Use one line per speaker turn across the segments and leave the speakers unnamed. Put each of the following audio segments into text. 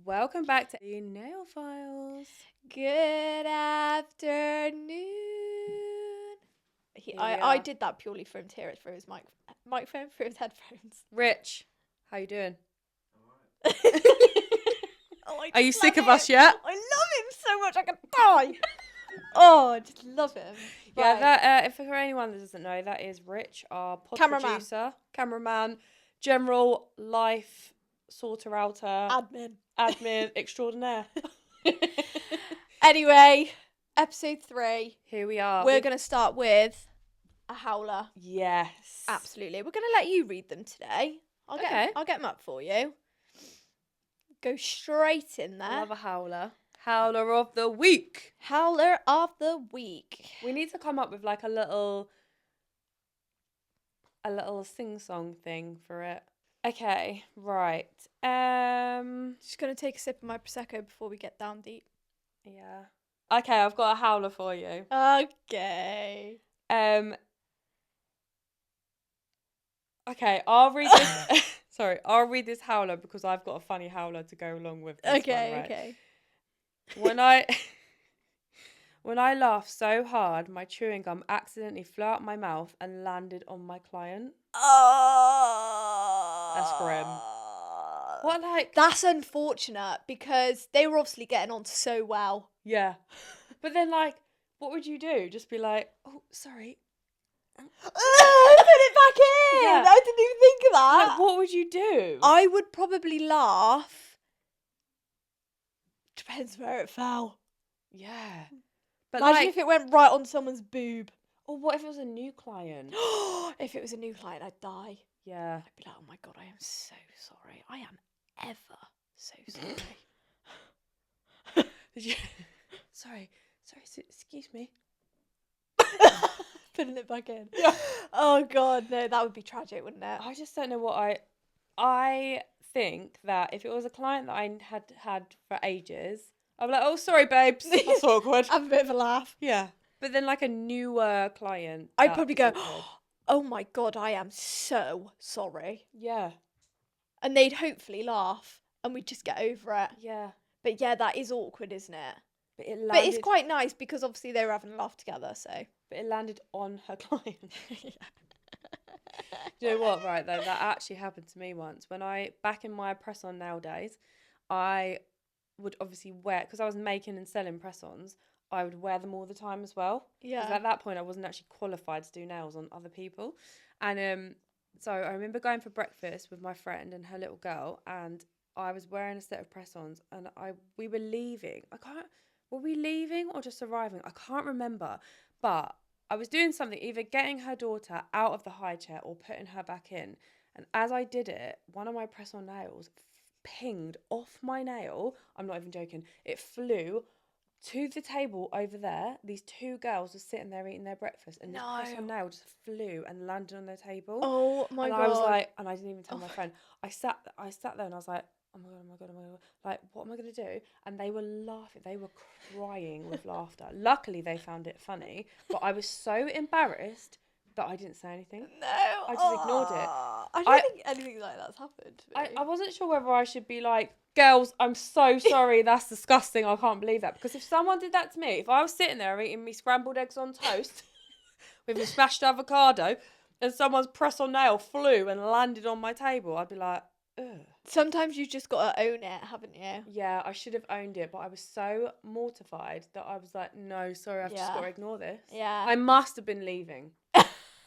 Welcome back to the Nail Files.
Good afternoon. I did that purely for him to hear it through his microphone, through his headphones.
Rich, how you doing?
Oh,
Are you sick of us yet?
I love him so much I can die. Oh, I just love him.
Yeah,
Right.
that if for anyone that doesn't know, that is Rich, our pod producer, cameraman, general life sorter outer, admin extraordinaire.
Anyway, episode 3.
Here we are.
We're going to start with a howler.
Yes.
Absolutely. We're going to let you read them today. I'll get them up for you. Go straight in there.
I love a howler. Howler of the week.
Howler of the week.
We need to come up with like a little sing-song thing for it. Okay, right.
Just gonna take a sip of my Prosecco before we get down deep.
Yeah. Okay, I've got a howler for you.
Okay.
Okay, I'll read this. Sorry, I'll read this howler because I've got a funny howler to go along with this one, right?
Okay.
When I laughed so hard, my chewing gum accidentally flew out my mouth and landed on my client.
Oh.
That's grim. What, like?
That's unfortunate because they were obviously getting on so well.
Yeah. But then, like, what would you do? Just be like, oh, sorry.
Put it back in!
Yeah.
I didn't even think of that.
Like, what would you do?
I would probably laugh. Depends where it fell.
Yeah. But
imagine if it went right on someone's boob.
Or what if it was a new client?
If it was a new client, I'd die.
Yeah.
I'd be like, oh my God, I am so sorry. I am ever so sorry.
Did you? Sorry, excuse me.
Putting it back in.
Yeah.
Oh God, no, that would be tragic, wouldn't it?
I just don't know what I think that if it was a client that I had for ages, I'd be like, oh, sorry, babes. That's awkward.
Have a bit of a laugh.
Yeah. But then like a newer client,
I'd probably go,
awkward.
oh my God, I am so sorry.
Yeah.
And they'd hopefully laugh and we'd just get over it.
Yeah.
But yeah, that is awkward, isn't it?
But
it's quite nice because obviously they were having a laugh together, so.
But it landed on her client. Do you know what, right, though? That actually happened to me once. Back in my press-on nail days, I would obviously wear, because I was making and selling press-ons, I would wear them all the time as well.
Yeah.
Because at that point, I wasn't actually qualified to do nails on other people. And so I remember going for breakfast with my friend and her little girl, and I was wearing a set of press-ons, and we were leaving. Were we leaving or just arriving? I can't remember. But I was doing something, either getting her daughter out of the high chair or putting her back in. And as I did it, one of my press-on nails pinged off my nail. I'm not even joking. It flew to the table over there. These two girls were sitting there eating their breakfast, and this press-on nail just flew and landed on their table.
Oh my God.
And I was like, and I didn't even tell my friend. I sat there and I was like, oh my God. Like, what am I going to do? And they were laughing. They were crying with laughter. Luckily, they found it funny. But I was so embarrassed that I didn't say anything.
No.
I just ignored it.
I don't think anything like that's happened to me.
I wasn't sure whether I should be like, girls, I'm so sorry. That's disgusting. I can't believe that. Because if someone did that to me, if I was sitting there eating me scrambled eggs on toast with a smashed avocado and someone's press-on nail flew and landed on my table, I'd be like, ugh.
Sometimes you just got to own it, haven't you?
Yeah, I should have owned it, but I was so mortified that I was like, no, sorry, I've just got to ignore this.
Yeah.
I must have been leaving.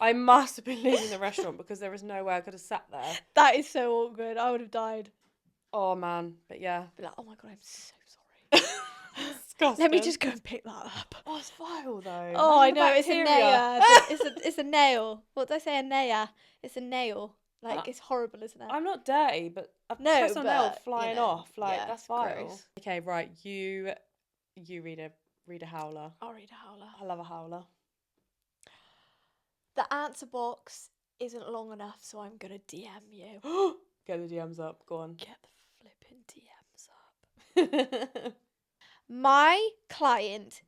I must have been leaving the restaurant because there was no way I could have sat there.
That is so awkward. I would have died.
Oh, man. But yeah.
Be like, oh my God, I'm so sorry.
Disgusting.
Let me just go and pick that up.
Oh, it's vile though.
Oh, I know, it's a nail. It's a nail. What did I say? A nail. It's a nail. Like, it's horrible, isn't it?
I'm not dirty, but a press-on nail flying off. Like,
yeah,
that's vile.
gross.
Okay, right. You read a howler.
I'll read a howler.
I love a howler.
The answer box isn't long enough, so I'm going to DM you.
Get the DMs up. Go on.
Get the flipping DMs up. My client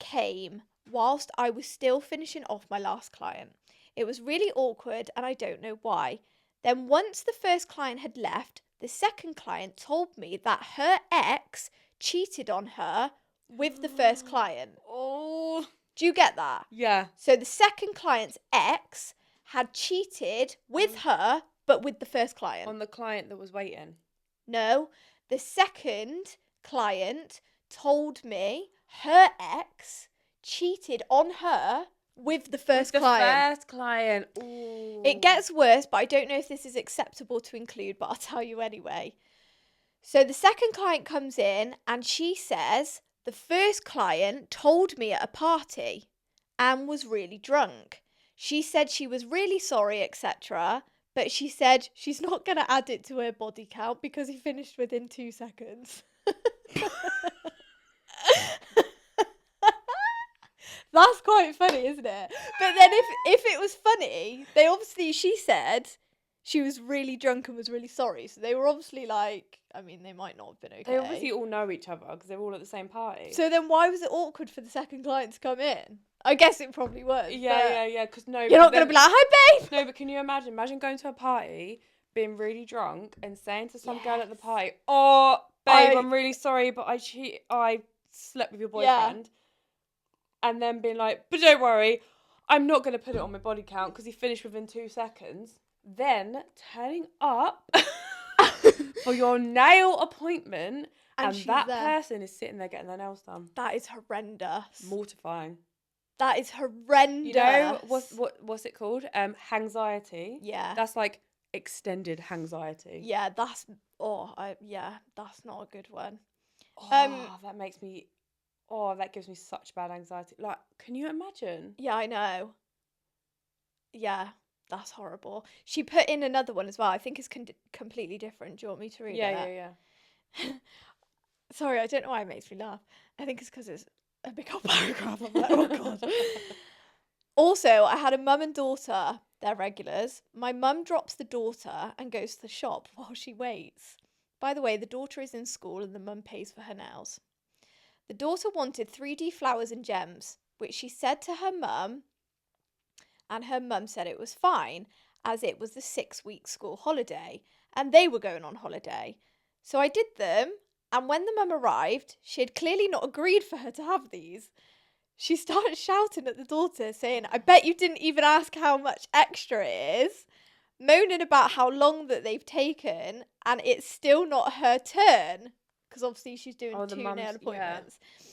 came whilst I was still finishing off my last client. It was really awkward and I don't know why. Then once the first client had left, The second client told me that her ex cheated on her with the first client.
Oh.
Do you get that?
Yeah.
So the second client's ex had cheated with her, but with the first client.
On the client that was waiting.
No, the second client told me her ex cheated on her with the first client.
First client. Ooh.
It gets worse, but I don't know if this is acceptable to include, but I'll tell you anyway. So the second client comes in and she says, the first client told me at a party and was really drunk. She said she was really sorry, etc. But she said she's not going to add it to her body count because he finished within 2 seconds. That's quite funny, isn't it? But then if it was funny, she said she was really drunk and was really sorry. So they were obviously like, I mean, they might not have been okay.
They obviously all know each other because they're all at the same party.
So then why was it awkward for the second client to come in? I guess it probably was.
Yeah. Because no,
you're not going to be like, hi, babe.
No, but can you imagine going to a party, being really drunk, and saying to some girl at the party, "Oh, babe, I'm really sorry, but I slept with your boyfriend," and then being like, "But don't worry, I'm not going to put it on my body count because he finished within 2 seconds." Then turning up for your nail appointment, and that person is sitting there getting their nails done.
That is horrendous.
Mortifying.
That is horrendous.
You know what's it called? Hangxiety.
Yeah.
That's like extended hangxiety.
Yeah, that's that's not a good one.
That makes me. Oh, that gives me such bad anxiety. Like, can you imagine?
Yeah, I know. Yeah, that's horrible. She put in another one as well. I think it's completely different. Do you want me to read it?
Yeah.
Sorry, I don't know why it makes me laugh. I think it's because it's a big old paragraph. I'm like, oh God. Also, I had a mum and daughter. They're regulars. My mum drops the daughter and goes to the shop while she waits. By the way, the daughter is in school and the mum pays for her nails. The daughter wanted 3D flowers and gems, which she said to her mum, and her mum said it was fine, as it was the 6-week school holiday, and they were going on holiday. So I did them, and when the mum arrived, she had clearly not agreed for her to have these. She started shouting at the daughter, saying, "I bet you didn't even ask how much extra it is," moaning about how long that they've taken, and it's still not her turn, because obviously she's doing 2 nail appointments. Yeah.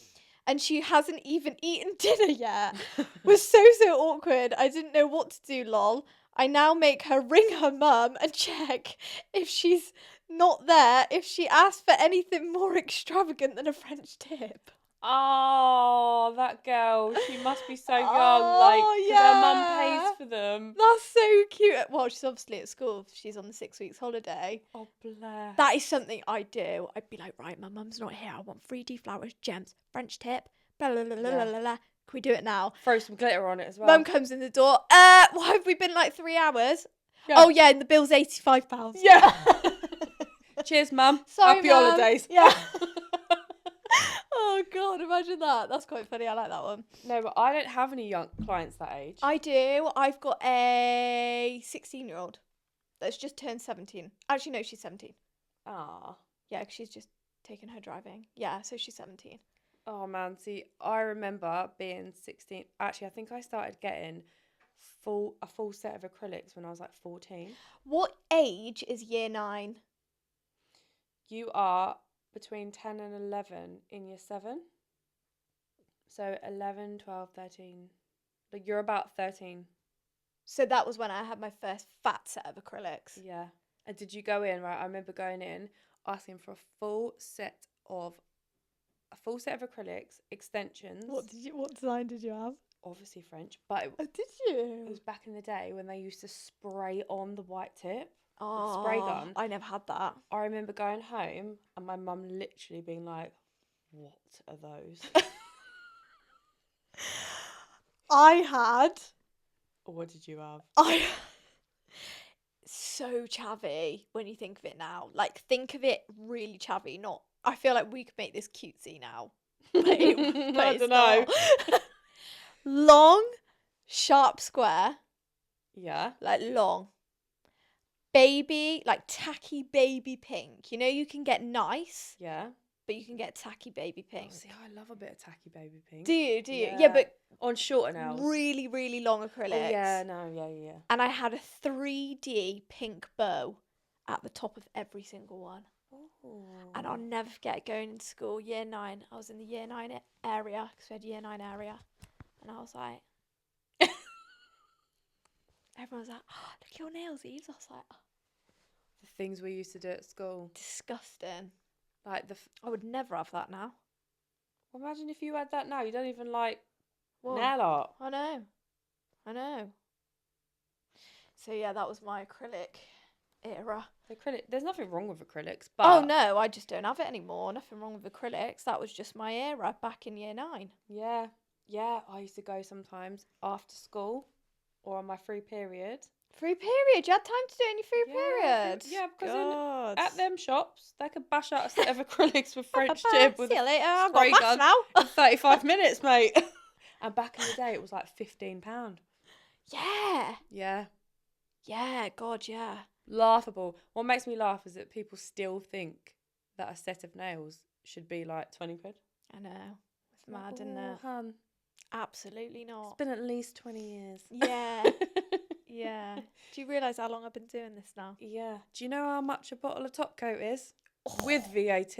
And she hasn't even eaten dinner yet. Was so awkward. I didn't know what to do, lol. I now make her ring her mum and check if she's not there, if she asks for anything more extravagant than a French tip.
Oh, that girl. She must be so young. Her mum pays for them.
That's so cute. Well, she's obviously at school. She's on the 6 weeks holiday.
Oh, bless.
That is something I do. I'd be like, right, my mum's not here. I want 3D flowers, gems, French tip, blah, blah, blah, blah, blah, blah. Can we do it now?
Throw some glitter on it as well.
Mum comes in the door. Why have we been like 3 hours? Yeah. Oh, yeah, and the bill's £85.
Yeah. Cheers, Mum.
Sorry,
Happy
Mum.
holidays.
Yeah. Oh, God, imagine that. That's quite funny. I like that one.
No, but I don't have any young clients that age.
I do. I've got a 16-year-old that's just turned 17. Actually, no, she's 17.
Ah.
Yeah, because she's just taken her driving. Yeah, so she's 17.
Oh, man. See, I remember being 16. Actually, I think I started getting a full set of acrylics when I was like 14.
What age is year 9?
You are between 10 and 11 in year 7. So 11, 12, 13. Like, you're about 13.
So that was when I had my first fat set of acrylics.
Yeah. And did you go in, right? I remember going in, asking for a full set of acrylics, extensions.
What design did you have?
Obviously French, but
did you?
It was back in the day when they used to spray on the white tip.
Oh,
spray gun.
I never had that.
I remember going home and my mum literally being like, "What are those?"
I had.
What did you have?
So chavvy when you think of it now. Like, think of it really chavvy. Not. I feel like we could make this cutesy now. But
I don't know.
Long, sharp square.
Yeah.
Like long. baby, like tacky baby pink. You know, you can get nice,
Yeah.
but you can get tacky baby pink.
Oh, see, I love a bit of tacky baby pink.
Do you? Yeah, but
on shorter nails.
really, really long acrylics.
Oh, yeah, no, yeah.
And I had a 3D pink bow at the top of every single one.
Oh.
And I'll never forget going into school, year 9. I was in the year 9 area, because we had year 9 area. And I was like, everyone was like, oh, look at your nails, Eve. I was like, oh.
The things we used to do at school.
Disgusting.
Like
I would never have that now.
Well, imagine if you had that now. You don't even like
What?
nail art.
I know. So yeah, that was my acrylic era.
There's nothing wrong with acrylics, but
Oh no, I just don't have it anymore. Nothing wrong with acrylics. That was just my era back in year 9.
yeah. I used to go sometimes after school or on my free period.
Free period. You had time to do it in your free period.
Yeah, because
God.
at them shops they could bash out a set of acrylics with French tip with
See you later. I've
spray
got
gun
maths now.
in 35 minutes, mate. And back in the day, it was like £15.
Yeah.
Yeah.
Yeah. God. Yeah.
Laughable. What makes me laugh is that people still think that a set of nails should be like 20 quid.
I know. It's mad, isn't it?
Hun,
Absolutely not.
it's been at least 20 years.
Yeah. Yeah. Do you realise how long I've been doing this now?
Yeah. Do you know how much a bottle of top coat is? With VAT.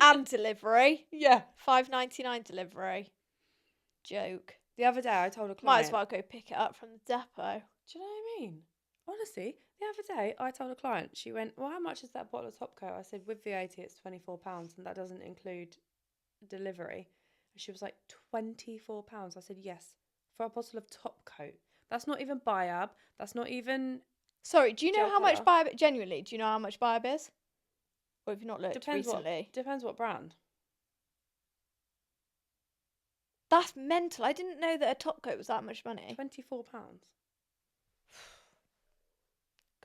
And delivery.
Yeah.
$5.99 delivery. Joke.
The other day I told a client.
Might as well go pick it up from the depot.
Do you know what I mean? Honestly, the other day I told a client, she went, well, how much is that bottle of top coat? I said, with VAT it's £24 and that doesn't include delivery. And she was like, £24? I said, yes, for a bottle of top coat. That's not even Biab. That's not even...
Sorry, do you know
Gel
how much
colour.
Biab... Genuinely, do you know how much Biab is? Or have you not looked recently?
Depends what brand.
That's mental. I didn't know that a top coat was that much money.
£24.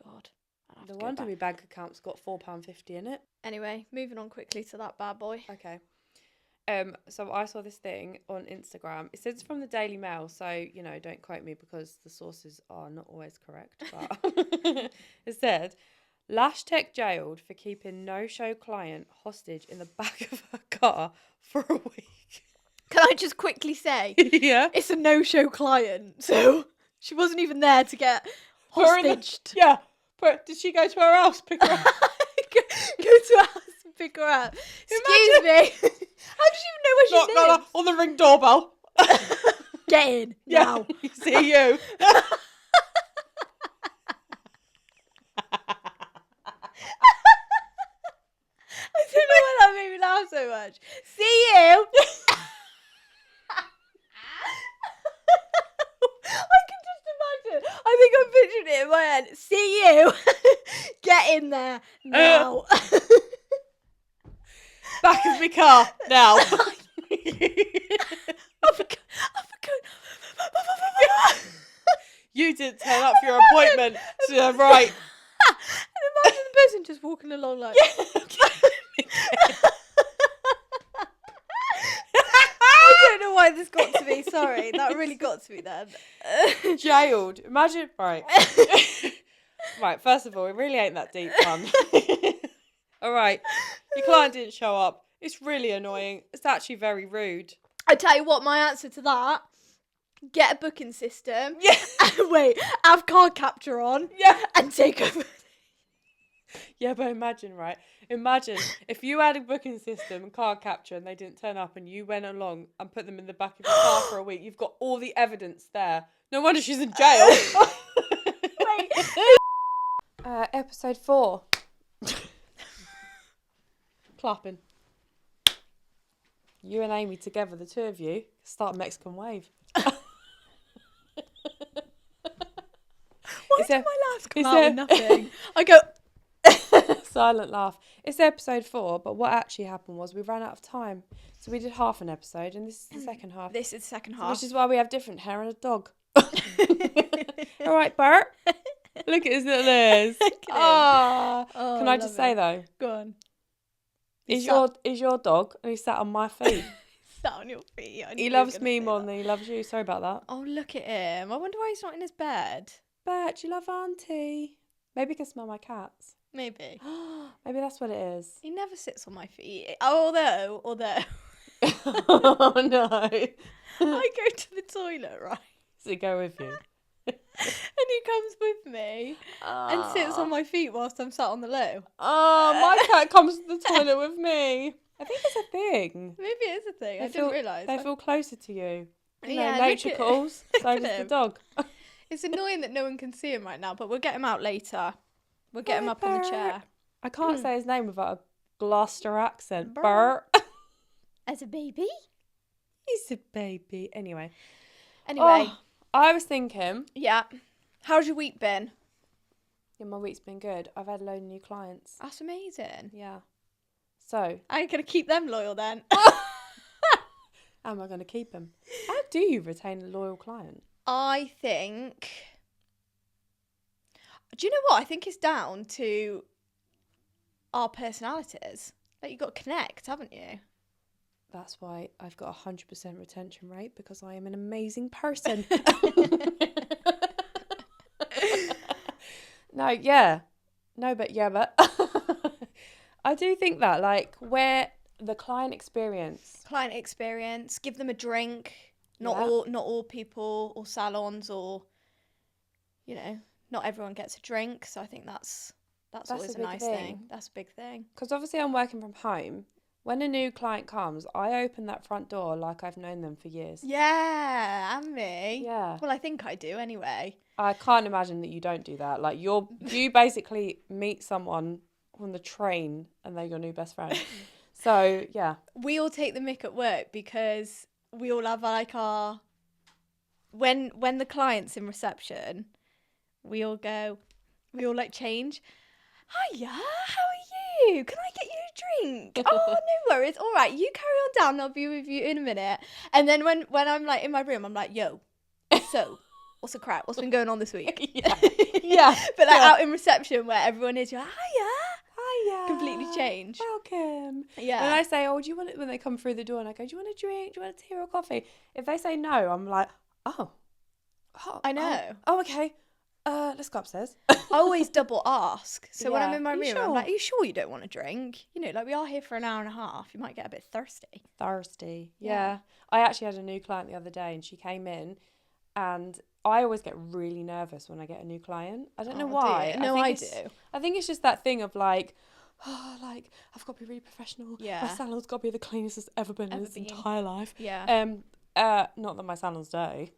God.
No wonder my bank account's got £4.50 in it.
Anyway, moving on quickly to that bad boy.
Okay. So I saw this thing on Instagram. It says it's from the Daily Mail, so, you know, don't quote me because the sources are not always correct. But it said, Lash Tech jailed for keeping no-show client hostage in the back of her car for a week.
Can I just quickly say,
Yeah.
it's a no-show client, so she wasn't even there to get hostaged.
Yeah. But did she go to her house, pick her up?
Go to her house and pick her up. Excuse me. How did she even know where she lives?
On the Ring doorbell.
Get in now.
See you.
I don't know why that made me laugh so much. See you. I can just imagine. I think I'm picturing it in my head. See you. Get in there now.
Back of my car now. You didn't turn up for your appointment. So, right.
And imagine the person just walking along like. I don't know why this got to me. Sorry, that really got to me then.
Jailed. Imagine. Right. Right. First of all, it really ain't that deep, fun. All right. Your client didn't show up. It's really annoying. It's actually very rude.
I tell you what, my answer to that: get a booking system.
Yeah.
Wait, have card capture on.
Yeah.
And take over.
Yeah, but imagine, right? Imagine if you had a booking system and card capture and they didn't turn up and you went along and put them in the back of your car for a week. You've got all the evidence there. No wonder she's in jail.
Wait.
Episode 4. Clapping. You and Amy together, the two of you, start a Mexican wave.
Why did my laugh come out with nothing? I go...
Silent laugh. It's episode 4, but what actually happened was we ran out of time. So we did half an episode, and this is the second half.
This is the second half.
Which is why we have different hair and a dog. All right, Bert. Look at his little ears. Oh, can I just say, though?
Go on.
Is your dog, and he sat on my feet.
Sat on your feet.
He loves me more than he loves you. Sorry about that.
Oh, look at him. I wonder why he's not in his bed.
Bert, you love Auntie. Maybe he can smell my cats.
Maybe.
Maybe that's what it is.
He never sits on my feet. Although
Oh no.
I go to the toilet, right?
Does he go with you?
And he comes with me and sits on my feet whilst I'm sat on the loo.
Oh, my cat comes to the toilet with me. I think it's a thing.
Maybe it is a thing. I didn't realise.
They feel closer to you. You know,
Yeah,
nature calls. So
at
does the
him.
dog.
It's annoying that no one can see him right now, but we'll get him out later. We'll get him up on the chair.
I can't say his name without a Gloucester accent.
Bert.
Bert.
As a baby?
He's a baby. Anyway. I was thinking.
Yeah. How's your week been?
Yeah, my week's been good. I've had a load of new clients.
That's amazing.
Yeah. So.
I'm going to keep them loyal then.
How am I going to keep them? How do you retain a loyal client?
I think... Do you know what? I think it's down to our personalities. Like, you've got to connect, haven't you?
That's why I've got a 100% retention rate, because I am an amazing person. But I do think that, like, where the client experience,
give them a drink. Not all people or salons or, you know, not everyone gets a drink. So I think that's always a nice thing. That's a big thing.
Because obviously I'm working from home. When a new client comes, I open that front door like I've known them for years.
Yeah, and me.
Yeah.
Well, I think I do anyway.
I can't imagine that you don't do that. Like, you basically meet someone on the train and they're your new best friend. So, yeah.
We all take the mick at work because we all have like our... When the client's in reception, we all like change. Hiya, how are you? Can I get you a drink? Oh, no worries. All right, you carry on down. I'll be with you in a minute. And then when I'm like in my room, I'm like, yo, so what's the crap? What's been going on this week?
Yeah.
But like out in reception where everyone is, you're like, hiya. Completely change.
Welcome.
Yeah.
When I say, oh, do you want it, when they come through the door and I go, do you want a drink? Do you want a tea or a coffee? If they say no, I'm like, oh
I know.
Oh, okay. Let's go upstairs.
I always double ask. So when I'm
Yeah.
in my room,
Sure?
I'm like, are you sure you don't want a drink? You know, like we are here for an hour and a half. You might get a bit thirsty.
Yeah. I actually had a new client the other day and she came in, and I always get really nervous when I get a new client. I don't know why.
No, I do.
I think it's just that thing of like, like, I've got to be really professional.
Yeah.
My salon's got to be the cleanest it's ever been in its entire life.
Yeah.
Not that my salon's dirty.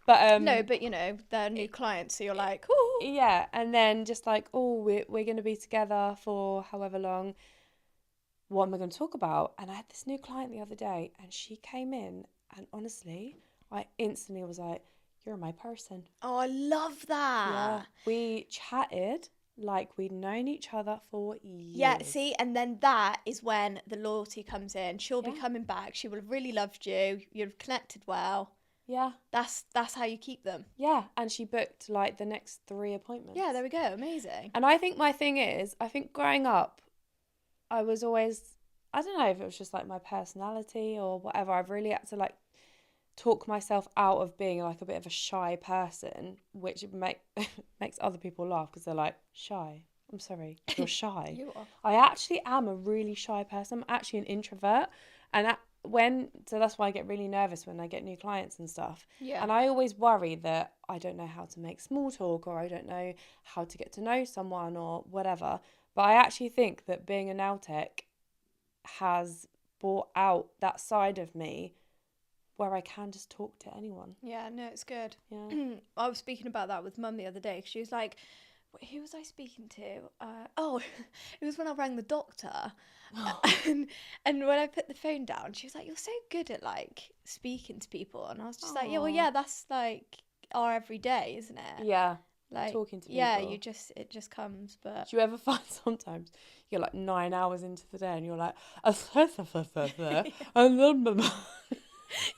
But
no, but you know, they're new clients, so you're like, ooh.
Yeah, and then just like, oh, we're going to be together for however long. What am I going to talk about? And I had this new client the other day, and she came in, and honestly, I instantly was like, you're my person.
Oh, I love that.
Yeah. We chatted like we'd known each other for years.
Yeah, see, and then that is when the loyalty comes in. She'll be coming back. She will have really loved you. You'd have connected well.
Yeah.
That's how you keep them.
Yeah, and she booked like the next 3 appointments.
Yeah, there we go. Amazing.
And I think my thing is, I think growing up, I was always, I don't know if it was just like my personality or whatever. I've really had to like talk myself out of being like a bit of a shy person, which makes other people laugh because they're like, shy? I'm sorry, you're shy.
You are.
I actually am a really shy person. I'm actually an introvert. And so that's why I get really nervous when I get new clients and stuff.
Yeah.
And I always worry that I don't know how to make small talk, or I don't know how to get to know someone or whatever. But I actually think that being a nail tech has brought out that side of me where I can just talk to anyone.
Yeah, no, it's good.
Yeah.
I was speaking about that with Mum the other day. She was like, who was I speaking to? It was when I rang the doctor. And when I put the phone down, she was like, you're so good at like speaking to people. And I was just like, yeah, well, yeah, that's like our everyday, isn't it?
Yeah.
Like
talking to people.
Yeah, it just comes. But
do you ever find sometimes you're like 9 hours into the day and you're like,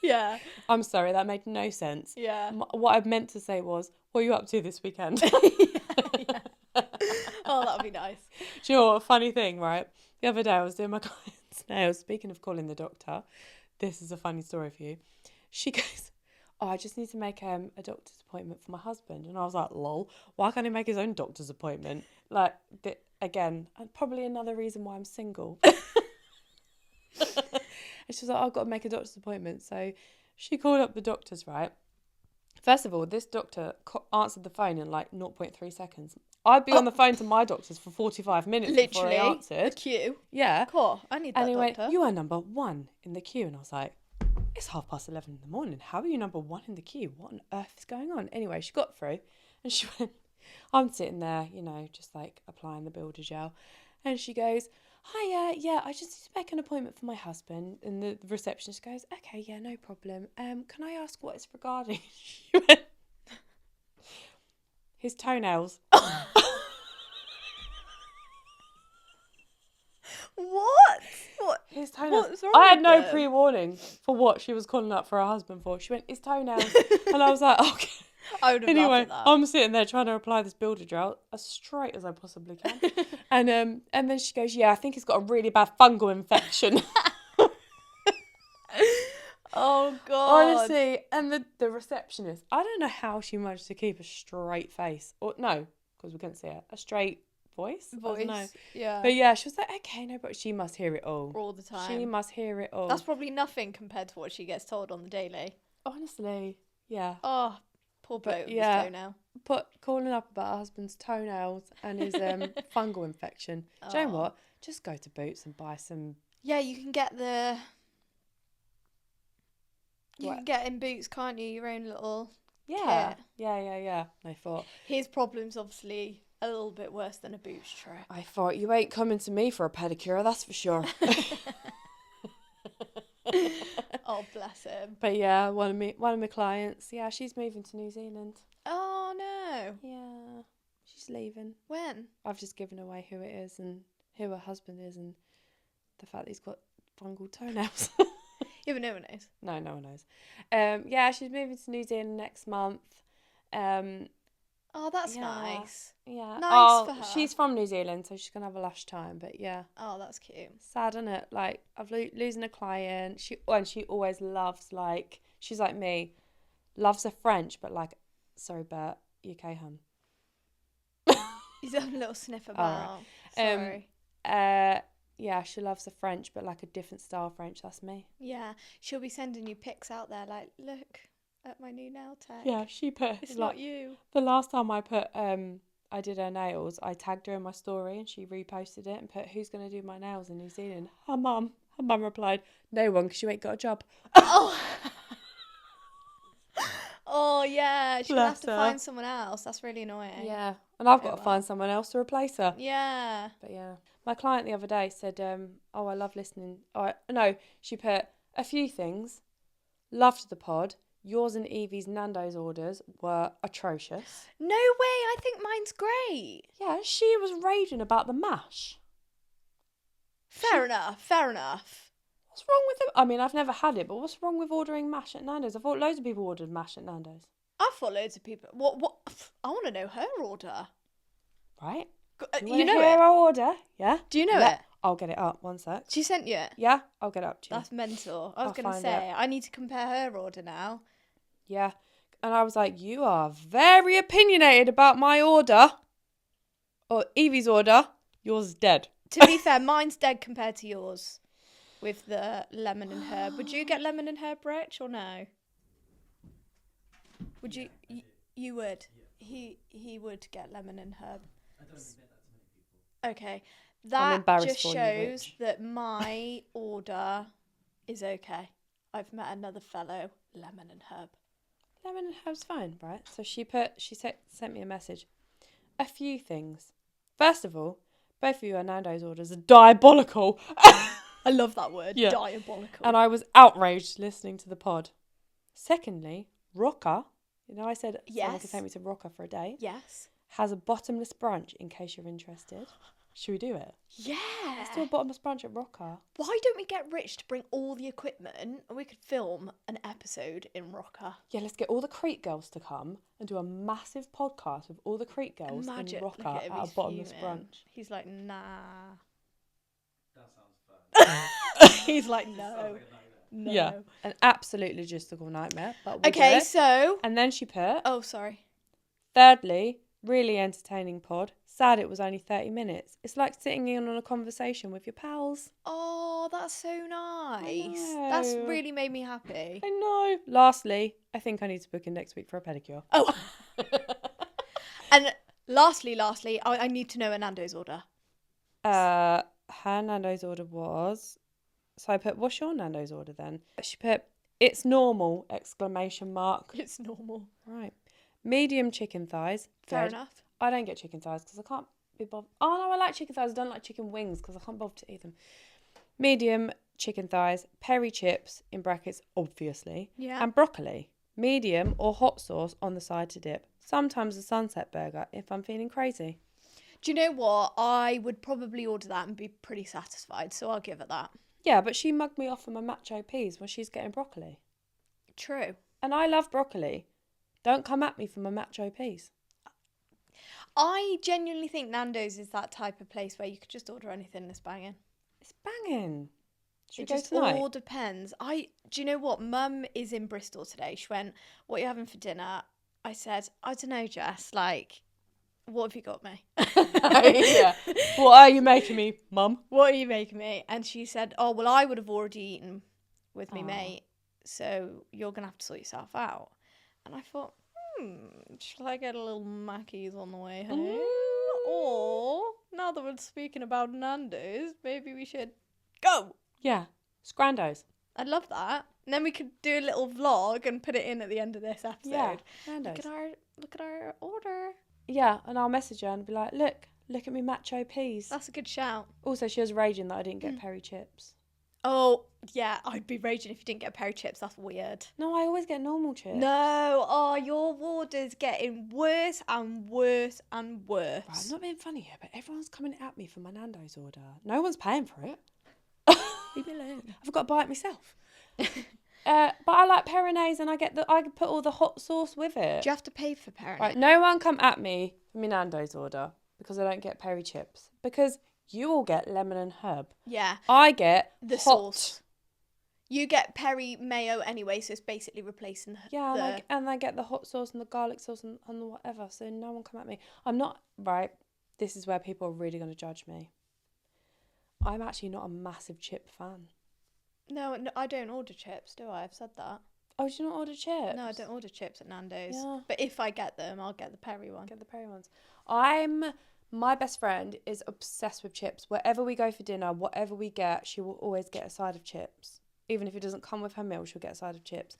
yeah.
I'm sorry, that made no sense.
Yeah.
What I meant to say was, what are you up to this weekend?
Yeah. Oh, that would be nice.
Do you know what? A funny thing, right? The other day I was doing my client's nails. Speaking of calling the doctor, this is a funny story for you. She goes, oh, I just need to make a doctor's appointment for my husband. And I was like, lol, why can't he make his own doctor's appointment? Like, again, probably another reason why I'm single. And she was like, oh, I've got to make a doctor's appointment. So she called up the doctors, right? First of all, this doctor answered the phone in like 0.3 seconds. I'd be on the phone to my doctors for 45 minutes before they answered.
The queue.
Yeah.
Cool, I need that
and he
doctor.
went, you are number 1 in the queue. And I was like, it's 11:30 in the morning. How are you number 1 in the queue? What on earth is going on? Anyway, she got through and she went, I'm sitting there, you know, just like applying the builder gel. And she goes, hi, yeah, I just need to make an appointment for my husband. And the receptionist goes, okay, yeah, no problem. Can I ask what it's regarding? She went, his toenails.
What?
His toenails.
What's wrong
I had
with
no
them?
pre-warning for what she was calling up for her husband for. She went, his toenails. And I was like, okay.
I would have
Anyway,
laughed at that.
I'm sitting there trying to apply this builder gel as straight as I possibly can. And then she goes, yeah, I think he's got a really bad fungal infection.
Oh, God.
Honestly, and the receptionist, I don't know how she managed to keep a straight face. Or no, because we couldn't see it. A straight voice? I don't know.
Yeah.
But yeah, she was like, okay, no, but she must hear it all
the time.
She must hear it all.
That's probably nothing compared to what she gets told on the daily.
Honestly, yeah.
Oh, poor bloke with his toenail.
Calling up about her husband's toenails and his fungal infection. Do you know what? Just go to Boots and buy some.
Yeah, you can get the. You can get in Boots, can't you? Your own little.
Yeah.
Kit.
Yeah. I thought.
His problem's obviously a little bit worse than a Boots trip.
I thought you ain't coming to me for a pedicure, that's for sure.
Oh, bless him.
But yeah, one of my clients, yeah, she's moving to New Zealand.
Oh no.
Yeah, she's leaving.
When?
I've just given away who it is and who her husband is and the fact that he's got fungal toenails.
Yeah, but no one knows.
No one knows. Yeah, she's moving to New Zealand next month.
Oh, that's nice.
Yeah.
Nice for her.
She's from New Zealand, so she's going to have a lush time, but yeah.
Oh, that's cute.
Sad, isn't it? Like, I've losing a client. She always loves, like, she's like me, loves a French, but like, sorry, Bert, UK hun.
He's having a little sniff about.
Right.
Sorry.
Yeah, she loves a French, but like a different style French. That's me.
Yeah, she'll be sending you pics out there like, look at my new nail tech.
Yeah, she put.
It's not you.
The last time I did her nails, I tagged her in my story and she reposted it and put, who's going to do my nails in New Zealand? Her mum. Her mum replied, no one, because you ain't got a job.
Oh. Oh, yeah. She's going to have to find someone else. That's really annoying.
Yeah. And I've got to find someone else to replace her.
Yeah.
But yeah. My client the other day said, oh, I love listening. No, she put a few things. Loved the pod. Yours and Evie's Nando's orders were atrocious.
No way. I think mine's great.
Yeah, she was raging about the mash.
Fair enough.
What's wrong with it? I mean, I've never had it, but what's wrong with ordering mash at Nando's? I thought loads of people ordered mash at Nando's.
I thought loads of people. What? I want to know her order.
Right?
You know
hear
it?
her order? Yeah?
Do you know it?
I'll get it up. 1 sec.
She sent you it?
Yeah, I'll get it up to you.
That's mental. I was going to
find
say,
it.
I need to compare her order now.
Yeah. And I was like, you are very opinionated about my order. Or Evie's order. Yours is dead.
To be fair, mine's dead compared to yours. With the lemon and herb. Would you get lemon and herb, Rach, or no? Would you? You would. Yeah. He would get lemon and herb.
I don't even met that many people.
Okay.
I'm
That
embarrassed
just
for you,
shows
Rich.
that my order is okay. I've met another fellow lemon and herb.
Lemon and herb's fine, right? So she sent me a message. A few things. First of all, both of your Nando's orders are diabolical.
I love that word.
Yeah.
Diabolical.
And I was outraged listening to the pod. Secondly, Rocker, you know I said someone could take me to Rocker for a day,
Yes.
has a bottomless brunch in case you're interested. Should we do it?
Yeah.
Let's do a bottomless brunch at Rocker.
Why don't we get Rich to bring all the equipment and we could film an episode in Rocker?
Yeah, let's get all the Crete girls to come and do a massive podcast with all the Crete girls
Imagine,
in Rocker
look at him,
at
he's
a bottomless
fuming.
brunch.
He's like, nah.
That sounds fun.
He's like, no.
Sounds like a nightmare.
No.
Yeah, an absolute logistical nightmare. But we'll do
Okay,
it.
so.
And then she put,
Oh, sorry.
thirdly, really entertaining pod. Sad it was only 30 minutes. It's like sitting in on a conversation with your pals.
Oh, that's so nice.
know.
That's really made me happy.
I know. Lastly, I think I need to book in next week for a pedicure.
Oh. And lastly, I need to know a Nando's order.
Her Nando's order was... So I put, what's your Nando's order then? She put, it's normal, exclamation mark.
It's normal.
Right. Medium chicken thighs.
Fair
Good.
enough.
I don't get chicken thighs because I can't be bothered. Oh, no, I like chicken thighs. I don't like chicken wings because I can't bother to eat them. Medium chicken thighs, peri chips, in brackets, obviously,
Yeah.
and broccoli. Medium or hot sauce on the side to dip. Sometimes a sunset burger if I'm feeling crazy.
Do you know what? I would probably order that and be pretty satisfied, so I'll give it that.
Yeah, but she mugged me off for my macho peas when she's getting broccoli.
True.
And I love broccoli. Don't come at me for my macho peas.
I genuinely think Nando's is that type of place where you could just order anything that's banging.
It's banging. Should
It
we go
just
tonight?
all depends. Do you know what? Mum is in Bristol today. She went, "What are you having for dinner?" I said, "I don't know, Jess. Like, what have you got me?"
Yeah. What are you making me, Mum?
What are you making me? And she said, "Oh, well, I would have already eaten with me
Aw.
mate, so you're gonna have to sort yourself out." And I thought, shall I get a little Mackey's on the way home? Or now that we're speaking about Nando's, maybe we should go.
Yeah. Scrandos.
I'd love that. And then we could do a little vlog and put it in at the end of this episode.
Yeah. Nando's.
Look at our order.
Yeah, and I'll message her and be like, look at me macho peas.
That's a good shout.
Also, she was raging that I didn't get peri chips.
Oh, yeah, I'd be raging if you didn't get peri chips. That's weird.
No, I always get normal chips.
No, oh, your order's getting worse and worse and worse.
Right, I'm not being funny here, but everyone's coming at me for my Nando's order. No one's paying for it.
Leave me alone.
I've got to buy it myself. But I like Peronaise and I put all the hot sauce with it.
Do you have to pay for Peronaise?
Right, no one come at me for my Nando's order because I don't get peri chips. Because you all get lemon and herb.
Yeah,
I get
the
hot.
sauce. You get peri mayo anyway, so it's basically replacing the...
Yeah, and I get the hot sauce and the garlic sauce and the whatever. So no one come at me. I'm not... Right, this is where people are really going to judge me. I'm actually not a massive chip fan.
No, I don't order chips, do I? I've said that.
Oh, do you not order chips?
No, I don't order chips at Nando's.
Yeah.
But if I get them, I'll get the peri one.
Get the peri ones. My best friend is obsessed with chips. Wherever we go for dinner, whatever we get, she will always get a side of chips. Even if it doesn't come with her meal, she'll get a side of chips.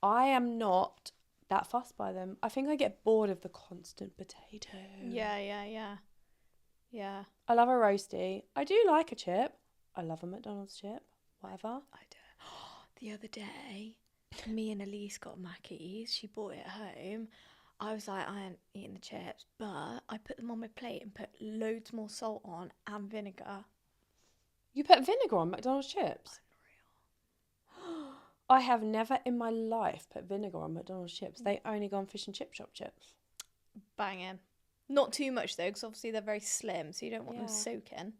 I am not that fussed by them. I think I get bored of the constant potato.
Yeah.
I love a roasty. I do like a chip. I love a McDonald's chip. Whatever.
I do. The other day, me and Elise got Mackey's. She brought it home. I was like, I ain't eating the chips, but I put them on my plate and put loads more salt on and vinegar.
You put vinegar on McDonald's chips? Unreal. I have never in my life put vinegar on McDonald's chips. They only go on fish and chip shop chips.
Banging. Not too much though, because obviously they're very slim, so you don't want them soaking.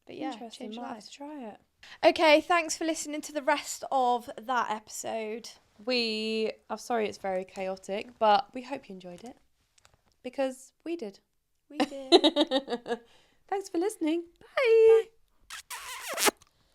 But yeah,
Interesting.
change
Might have
life.
to try it.
Okay, thanks for listening to the rest of that episode.
I'm sorry it's very chaotic, but we hope you enjoyed it. Because we did.
We did.
Thanks for listening. Bye.